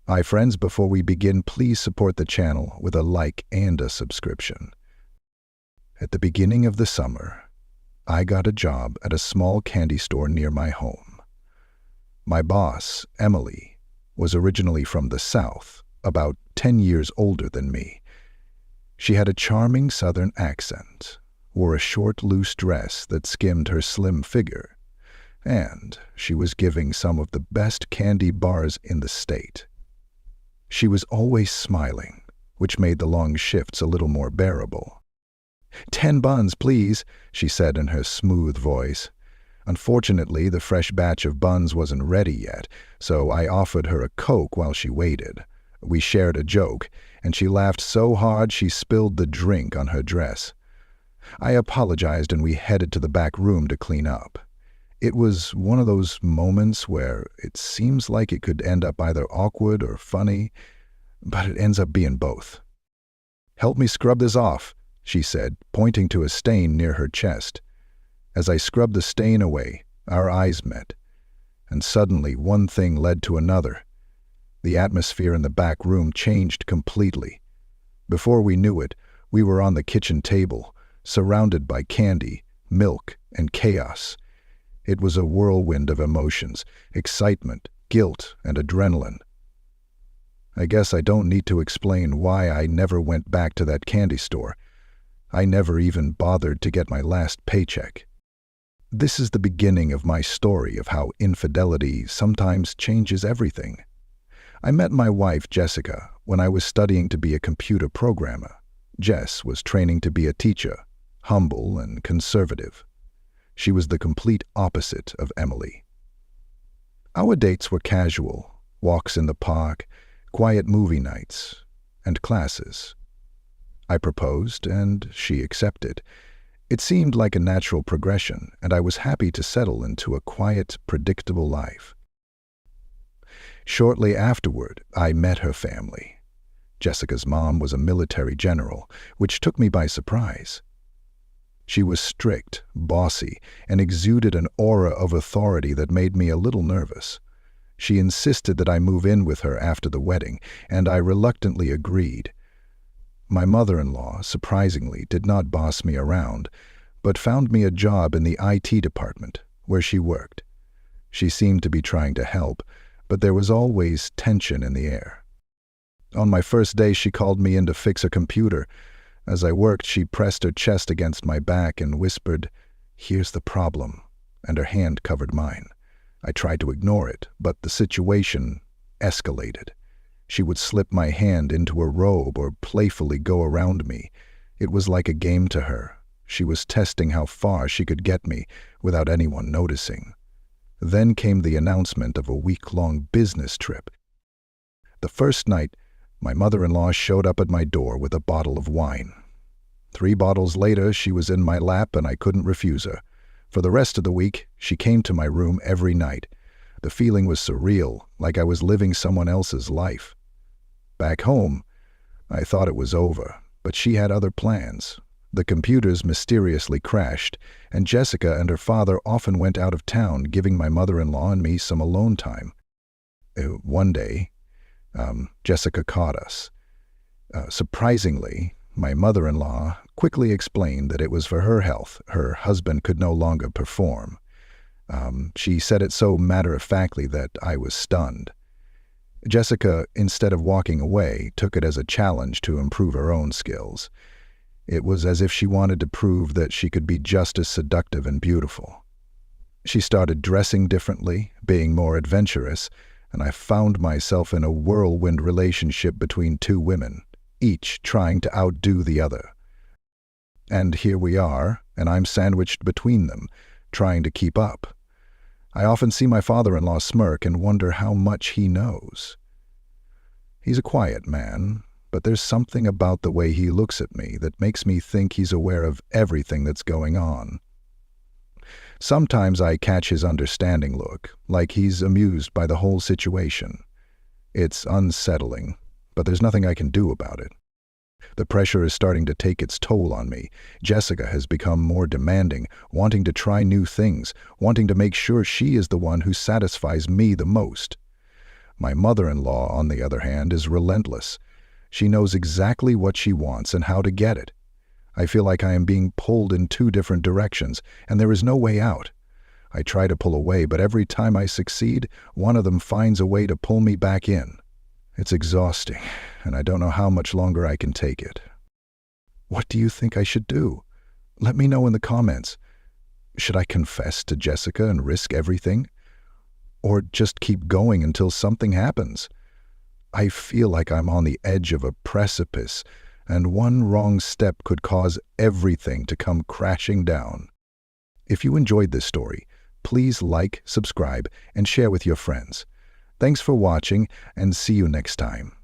Hi friends, before we begin, please support the channel with a like and a subscription. At the beginning of the summer, I got a job at a small candy store near my home. My boss, Emily, was originally from the South, about 10 years older than me. She had a charming Southern accent, wore a short, loose dress that skimmed her slim figure, and she was giving some of the best candy bars in the state. She was always smiling, which made the long shifts a little more bearable. 10 buns, please, she said in her smooth voice. Unfortunately, the fresh batch of buns wasn't ready yet, so I offered her a Coke while she waited. We shared a joke, and she laughed so hard she spilled the drink on her dress. I apologized and we headed to the back room to clean up. It was one of those moments where it seems like it could end up either awkward or funny, but it ends up being both. "Help me scrub this off," she said, pointing to a stain near her chest. As I scrubbed the stain away, our eyes met, and suddenly one thing led to another. The atmosphere in the back room changed completely. Before we knew it, we were on the kitchen table, surrounded by candy, milk, and chaos. It was a whirlwind of emotions, excitement, guilt, and adrenaline. I guess I don't need to explain why I never went back to that candy store. I never even bothered to get my last paycheck. This is the beginning of my story of how infidelity sometimes changes everything. I met my wife, Jessica, when I was studying to be a computer programmer. Jess was training to be a teacher, humble and conservative. She was the complete opposite of Emily. Our dates were casual, walks in the park, quiet movie nights, and classes. I proposed, and she accepted. It seemed like a natural progression, and I was happy to settle into a quiet, predictable life. Shortly afterward, I met her family. Jessica's mom was a military general, which took me by surprise. She was strict, bossy, and exuded an aura of authority that made me a little nervous. She insisted that I move in with her after the wedding, and I reluctantly agreed. My mother-in-law, surprisingly, did not boss me around, but found me a job in the IT department, where she worked. She seemed to be trying to help, but there was always tension in the air. On my first day, she called me in to fix a computer. As I worked, she pressed her chest against my back and whispered, "Here's the problem," and her hand covered mine. I tried to ignore it, but the situation escalated. She would slip my hand into a robe or playfully go around me. It was like a game to her. She was testing how far she could get me without anyone noticing. Then came the announcement of a week-long business trip. The first night, my mother-in-law showed up at my door with a bottle of wine. 3 bottles later, she was in my lap and I couldn't refuse her. For the rest of the week, she came to my room every night. The feeling was surreal, like I was living someone else's life. Back home, I thought it was over, but she had other plans. The computers mysteriously crashed, and Jessica and her father often went out of town, giving my mother-in-law and me some alone time. One day, Jessica caught us. Surprisingly, my mother-in-law quickly explained that it was for her health. Her husband could no longer perform. She said it so matter-of-factly that I was stunned. Jessica, instead of walking away, took it as a challenge to improve her own skills. It was as if she wanted to prove that she could be just as seductive and beautiful. She started dressing differently, being more adventurous, and I found myself in a whirlwind relationship between 2 women, each trying to outdo the other. And here we are, and I'm sandwiched between them, trying to keep up. I often see my father-in-law smirk and wonder how much he knows. He's a quiet man, but there's something about the way he looks at me that makes me think he's aware of everything that's going on. Sometimes I catch his understanding look, like he's amused by the whole situation. It's unsettling, but there's nothing I can do about it. The pressure is starting to take its toll on me. Jessica has become more demanding, wanting to try new things, wanting to make sure she is the one who satisfies me the most. My mother-in-law, on the other hand, is relentless. She knows exactly what she wants and how to get it. I feel like I am being pulled in two different directions, and there is no way out. I try to pull away, but every time I succeed, one of them finds a way to pull me back in. It's exhausting, and I don't know how much longer I can take it. What do you think I should do? Let me know in the comments. Should I confess to Jessica and risk everything? Or just keep going until something happens? I feel like I'm on the edge of a precipice, and one wrong step could cause everything to come crashing down. If you enjoyed this story, please like, subscribe, and share with your friends. Thanks for watching, and see you next time.